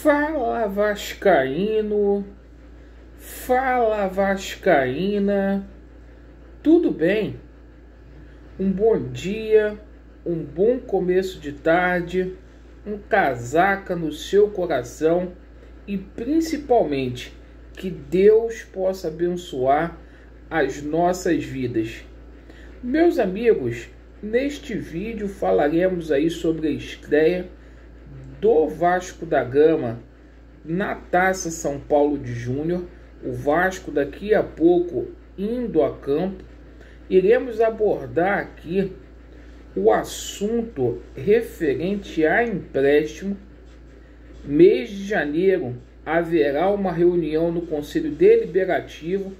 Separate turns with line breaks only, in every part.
Fala Vascaíno, fala Vascaína, tudo bem? Um bom dia, um bom começo de tarde, um casaca no seu coração e principalmente que Deus possa abençoar as nossas vidas. Meus amigos, neste vídeo falaremos aí sobre a estreia do Vasco da Gama na Taça São Paulo de Júnior. O Vasco daqui a pouco indo a campo. Iremos abordar aqui o assunto referente a empréstimo. Mês de janeiro haverá uma reunião no Conselho Deliberativo.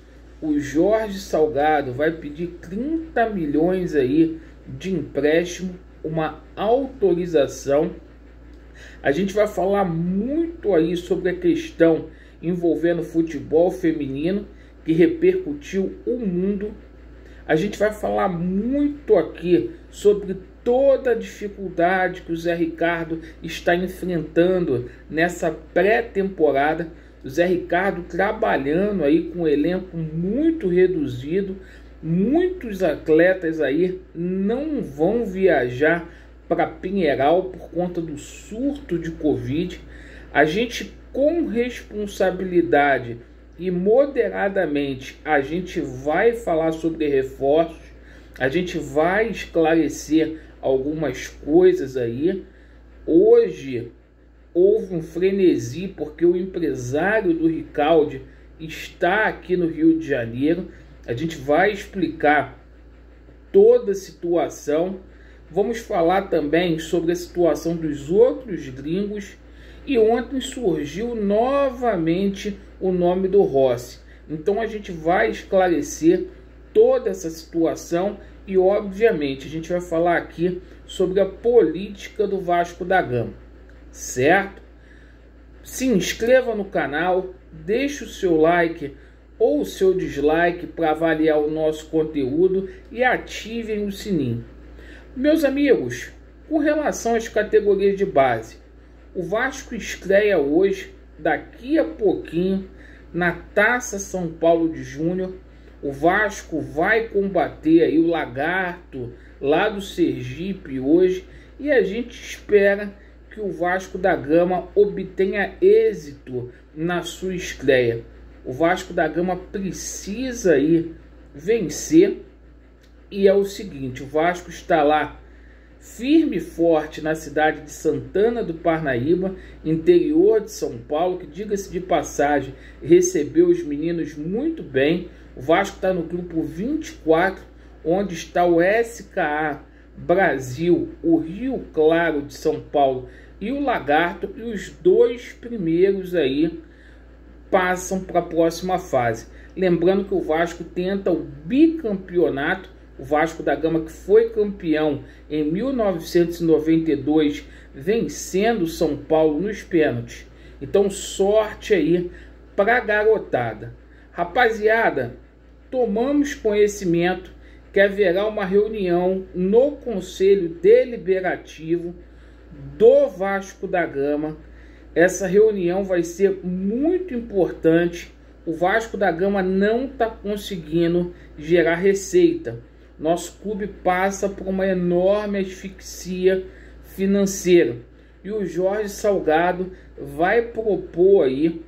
O Jorge Salgado vai pedir 30 milhões aí de empréstimo, uma autorização. A gente vai falar muito aí sobre a questão envolvendo futebol feminino, que repercutiu o mundo. A gente vai falar muito aqui sobre toda a dificuldade que o Zé Ricardo está enfrentando nessa pré-temporada. O Zé Ricardo trabalhando aí com um elenco muito reduzido. Muitos atletas aí não vão viajar para Pinheiral por conta do surto de Covid. A gente, com responsabilidade e moderadamente, a gente vai falar sobre reforços, a gente vai esclarecer algumas coisas aí. Hoje houve um frenesi porque o empresário do Ricaldi está aqui no Rio de Janeiro. A gente vai explicar toda a situação. Vamos falar também sobre a situação dos outros gringos. E ontem surgiu novamente o nome do Rossi. Então a gente vai esclarecer toda essa situação e, obviamente, a gente vai falar aqui sobre a política do Vasco da Gama. Certo? Se inscreva no canal, deixe o seu like ou o seu dislike para avaliar o nosso conteúdo e ativem o sininho. Meus amigos, com relação às categorias de base, o Vasco estreia hoje, daqui a pouquinho, na Taça São Paulo de Júnior. O Vasco vai combater aí o Lagarto lá do Sergipe hoje e a gente espera que o Vasco da Gama obtenha êxito na sua estreia. O Vasco da Gama precisa aí vencer. E é o seguinte, o Vasco está lá firme e forte na cidade de Santana do Parnaíba, interior de São Paulo, que, diga-se de passagem, recebeu os meninos muito bem. O Vasco está no grupo 24, onde está o SKA Brasil, o Rio Claro de São Paulo e o Lagarto, e os dois primeiros aí passam para a próxima fase. Lembrando que o Vasco tenta o bicampeonato. O Vasco da Gama, que foi campeão em 1992, vencendo o São Paulo nos pênaltis. Então, sorte aí para a garotada. Rapaziada, tomamos conhecimento que haverá uma reunião no Conselho Deliberativo do Vasco da Gama. Essa reunião vai ser muito importante. O Vasco da Gama não está conseguindo gerar receita. Nosso clube passa por uma enorme asfixia financeira. E o Jorge Salgado vai propor aí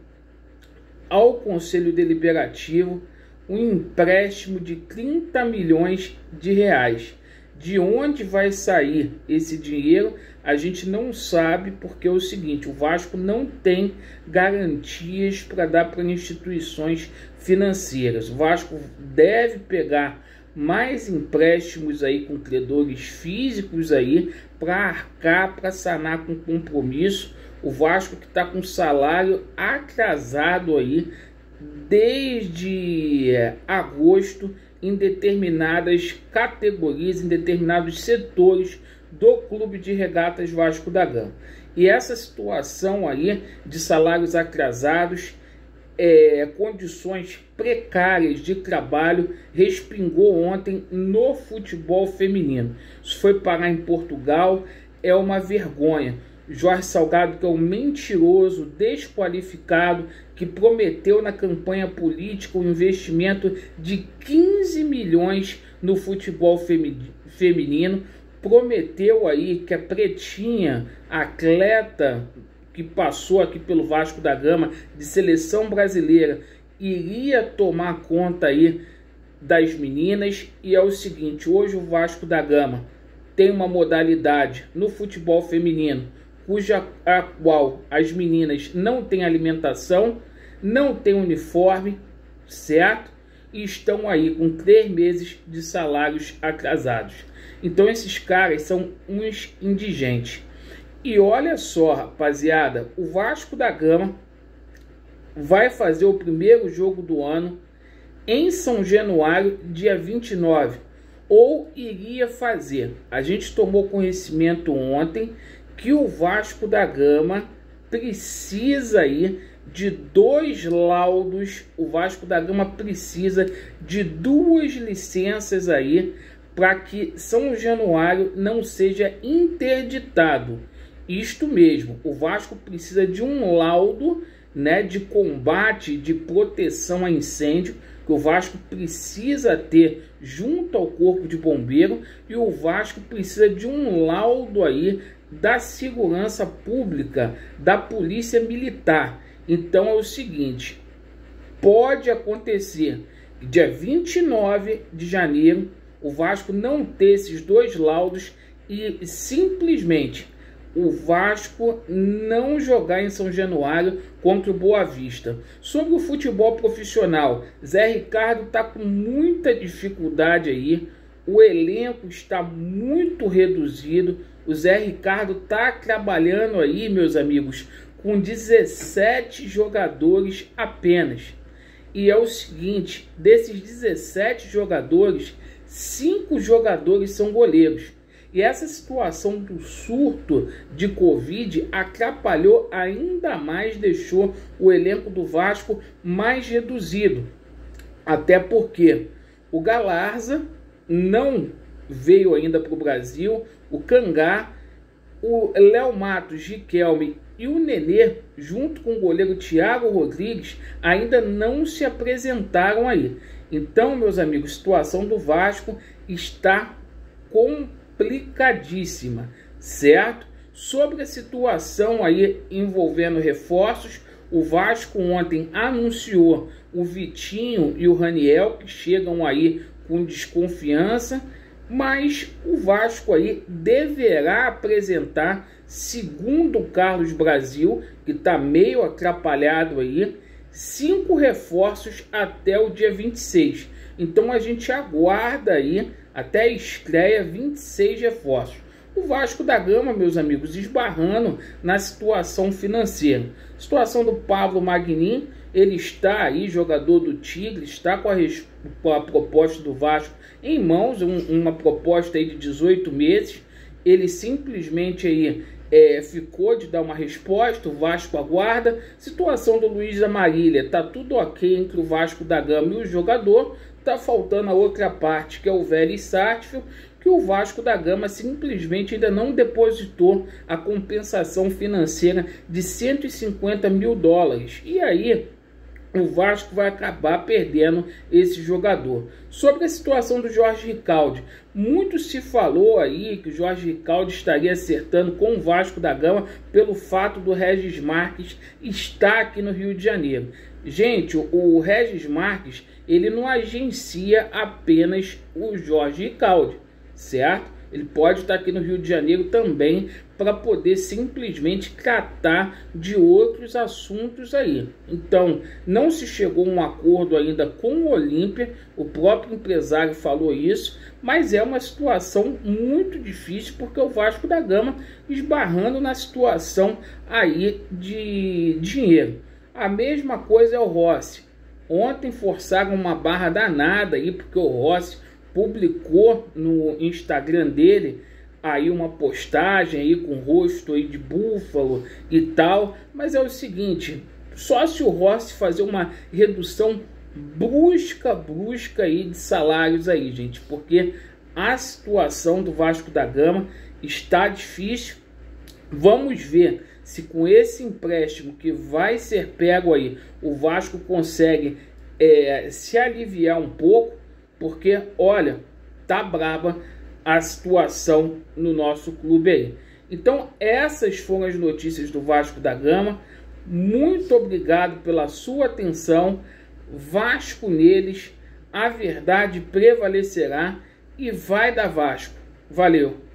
ao Conselho Deliberativo um empréstimo de 30 milhões de reais. De onde vai sair esse dinheiro, a gente não sabe, porque é o seguinte, o Vasco não tem garantias para dar para instituições financeiras. O Vasco deve pegar mais empréstimos aí com credores físicos aí para arcar, para sanar com compromisso. O Vasco que está com salário atrasado aí desde agosto em determinadas categorias, em determinados setores do Clube de Regatas Vasco da Gama. E essa situação aí de salários atrasados, condições precárias de trabalho, respingou ontem no futebol feminino. Isso foi parar em Portugal, é uma vergonha. Jorge Salgado, que é um mentiroso, desqualificado, que prometeu na campanha política um investimento de 15 milhões no futebol feminino, prometeu aí que a Pretinha, atleta que passou aqui pelo Vasco da Gama, de seleção brasileira, iria tomar conta aí das meninas. E é o seguinte, hoje o Vasco da Gama tem uma modalidade no futebol feminino, a qual as meninas não têm alimentação, não têm uniforme, certo? E estão aí com 3 meses de salários atrasados. Então esses caras são uns indigentes. E olha só, rapaziada, o Vasco da Gama vai fazer o primeiro jogo do ano em São Januário, dia 29. Ou iria fazer. A gente tomou conhecimento ontem que o Vasco da Gama precisa aí de 2 laudos. O Vasco da Gama precisa de 2 licenças aí para que São Januário não seja interditado. Isto mesmo, o Vasco precisa de um laudo, né, de combate, de proteção a incêndio, que o Vasco precisa ter junto ao Corpo de Bombeiro, e o Vasco precisa de um laudo aí da Segurança Pública, da Polícia Militar. Então é o seguinte, pode acontecer dia 29 de janeiro o Vasco não ter esses 2 laudos e simplesmente o Vasco não jogar em São Januário contra o Boa Vista. Sobre o futebol profissional, Zé Ricardo está com muita dificuldade aí, o elenco está muito reduzido, o Zé Ricardo está trabalhando aí, meus amigos, com 17 jogadores apenas. E é o seguinte, desses 17 jogadores, 5 jogadores são goleiros. E essa situação do surto de Covid atrapalhou ainda mais, deixou o elenco do Vasco mais reduzido. Até porque o Galarza não veio ainda para o Brasil, o Cangá, o Léo Matos, Riquelme e o Nenê, junto com o goleiro Thiago Rodrigues, ainda não se apresentaram aí. Então, meus amigos, a situação do Vasco está complicadíssima, certo? Sobre a situação aí envolvendo reforços, o Vasco ontem anunciou o Vitinho e o Raniel, que chegam aí com desconfiança, mas o Vasco aí deverá apresentar, segundo o Carlos Brasil, que está meio atrapalhado aí, 5 reforços até o dia 26. Então a gente aguarda aí até a estreia 26 reforços. O Vasco da Gama, meus amigos, esbarrando na situação financeira. Situação do Pablo Magnin, ele está aí, jogador do Tigre, está com a proposta do Vasco em mãos, uma proposta aí de 18 meses. Ele simplesmente aí ficou de dar uma resposta, o Vasco aguarda. Situação do Luiz da Marília, tá tudo ok entre o Vasco da Gama e o jogador. Tá faltando a outra parte, que é o Vélez Sarsfield, que o Vasco da Gama simplesmente ainda não depositou a compensação financeira de 150 mil dólares. E aí o Vasco vai acabar perdendo esse jogador. Sobre a situação do Jorge Ricaldi, muito se falou aí que o Jorge Ricaldi estaria acertando com o Vasco da Gama pelo fato do Regis Marques estar aqui no Rio de Janeiro. Gente, o Regis Marques, ele não agencia apenas o Jorge Ricaldi, certo? Ele pode estar aqui no Rio de Janeiro também para poder simplesmente tratar de outros assuntos aí. Então, não se chegou a um acordo ainda com o Olímpia, o próprio empresário falou isso, mas é uma situação muito difícil porque o Vasco da Gama esbarrando na situação aí de dinheiro. A mesma coisa é o Rossi. Ontem forçaram uma barra danada aí porque o Rossi publicou no Instagram dele aí uma postagem aí com rosto aí de búfalo e tal, mas é o seguinte, só se o Rossi fazer uma redução brusca aí de salários aí, gente, porque a situação do Vasco da Gama está difícil Vamos ver se com esse empréstimo que vai ser pego aí, o Vasco consegue se aliviar um pouco, porque, olha, tá braba a situação no nosso clube aí. Então, essas foram as notícias do Vasco da Gama. Muito obrigado pela sua atenção. Vasco neles, a verdade prevalecerá e vai dar Vasco. Valeu!